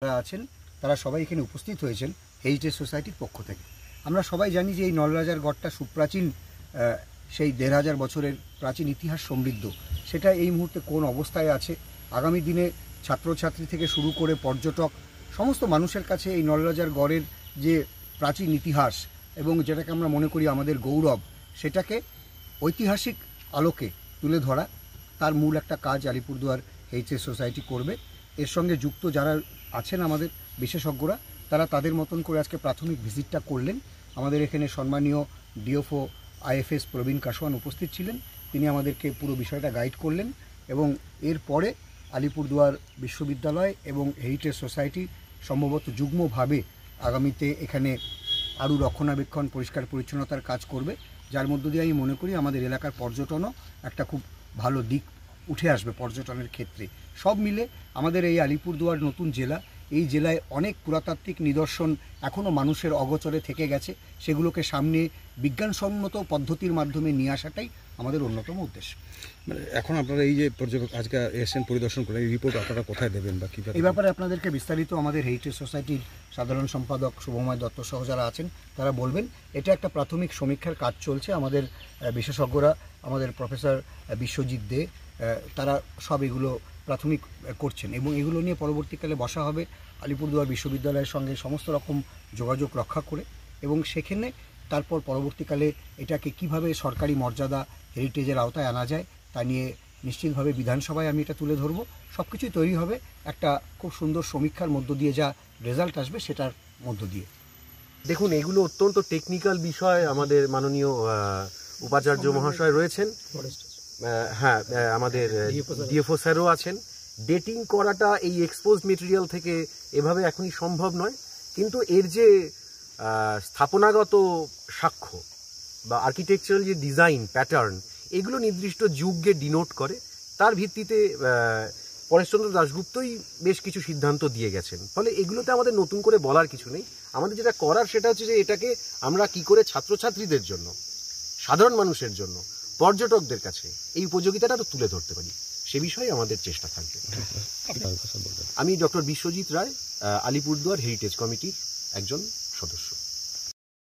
যারা আছেন তারা সবাই এখানে উপস্থিত হয়েছেন হেরিটেজ সোসাইটির পক্ষ থেকে। আমরা সবাই জানি যে এই নলরাজার গড়টা সুপ্রাচীন, সেই ১৫০০ বছরের প্রাচীন ইতিহাস সমৃদ্ধ। সেটা এই মুহূর্তে কোন অবস্থায় আছে, আগামী দিনে ছাত্রছাত্রী থেকে শুরু করে পর্যটক সমস্ত মানুষের কাছে এই নলরাজার গড়ের যে প্রাচীন ইতিহাস এবং যেটাকে আমরা মনে করি আমাদের গৌরব, সেটাকে ঐতিহাসিক আলোকে তুলে ধরা, তার মূল একটা কাজ আলিপুরদুয়ার হেরিটেজ সোসাইটি করবে। এর সঙ্গে যুক্ত যারা আছেন আমাদের বিশেষজ্ঞরা, তারা তাদের মতন করে আজকে প্রাথমিক ভিজিটটা করলেন। আমাদের এখানে সম্মানীয় ডিএফও আইএফএস প্রবীণ কাসওয়ান উপস্থিত ছিলেন, তিনি আমাদেরকে পুরো বিষয়টা গাইড করলেন এবং এরপরে আলিপুরদুয়ার বিশ্ববিদ্যালয় এবং হেরিটেজ সোসাইটি সম্ভবত যুগ্মভাবে আগামীতে এখানে আরও রক্ষণাবেক্ষণ, পরিষ্কার পরিচ্ছন্নতার কাজ করবে, যার মধ্য দিয়ে আমি মনে করি আমাদের এলাকার পর্যটনও একটা খুব ভালো দিক উঠে আসবে পর্যটনের ক্ষেত্রে। সব মিলে আমাদের এই আলিপুরদুয়ার নতুন জেলা, এই জেলায় অনেক পুরাতাত্ত্বিক নিদর্শন এখনও মানুষের অগোচরে থেকে গেছে, সেগুলোকে সামনে বিজ্ঞানসম্মত পদ্ধতির মাধ্যমে নিয়ে আসাটাই আমাদের অন্যতম উদ্দেশ্য। মানে এখন আপনারা এই যে পর্যটক আজকে এসেছেন পরিদর্শন করে, এই রিপোর্ট আপনারা কোথায় দেবেন বা কী? এই ব্যাপারে আপনাদেরকে বিস্তারিত আমাদের হেরিটেজ সোসাইটির সাধারণ সম্পাদক শুভময় দত্ত সহ যারা আছেন তারা বলবেন। এটা একটা প্রাথমিক সমীক্ষার কাজ চলছে, আমাদের বিশেষজ্ঞরা, আমাদের প্রফেসর বিশ্বজিৎ দে, তারা সব এগুলো প্রাথমিক করছেন এবং এগুলো নিয়ে পরবর্তীকালে বসা হবে আলিপুরদুয়ার বিশ্ববিদ্যালয়ের সঙ্গে সমস্ত রকম যোগাযোগ রক্ষা করে, এবং সেখানে তারপর পরবর্তীকালে এটাকে কিভাবে সরকারি মর্যাদা হেরিটেজের আওতায় আনা যায় তা নিয়ে নিশ্চিতভাবে বিধানসভায় আমি এটা তুলে ধরবো। সব কিছুই তৈরি হবে একটা খুব সুন্দর সমীক্ষার মধ্য দিয়ে, যা রেজাল্ট আসবে সেটার মধ্য দিয়ে। দেখুন, এগুলো অত্যন্ত টেকনিক্যাল বিষয়। আমাদের মাননীয় উপাচার্য মহাশয় রয়েছেন, হ্যাঁ আমাদের ডিএফও স্যারও আছেন। ডেটিং করাটা এই এক্সপোজড মেটেরিয়াল থেকে এভাবে এখনই সম্ভব নয়, কিন্তু এর যে স্থাপনাগত সাক্ষ্য বা আর্কিটেকচারাল যে ডিজাইন প্যাটার্ন, এগুলো নির্দিষ্ট যুগকে ডিনোট করে। তার ভিত্তিতে পরেশচন্দ্র দাশগুপ্তই বেশ কিছু সিদ্ধান্ত দিয়ে গেছেন। ফলে এগুলোতে আমাদের নতুন করে বলার কিছু নেই। আমাদের যেটা করার সেটা হচ্ছে যে এটাকে আমরা কি করে ছাত্রছাত্রীদের জন্য, সাধারণ মানুষের জন্য, পর্যটকদের কাছে এই উপযোগিতাটা তুলে ধরতে পারি, সে বিষয়ে আমাদের চেষ্টা থাকবে। আমি ডক্টর বিশ্বজিৎ রায়, আলিপুরদুয়ার হেরিটেজ কমিটির একজন সদস্য।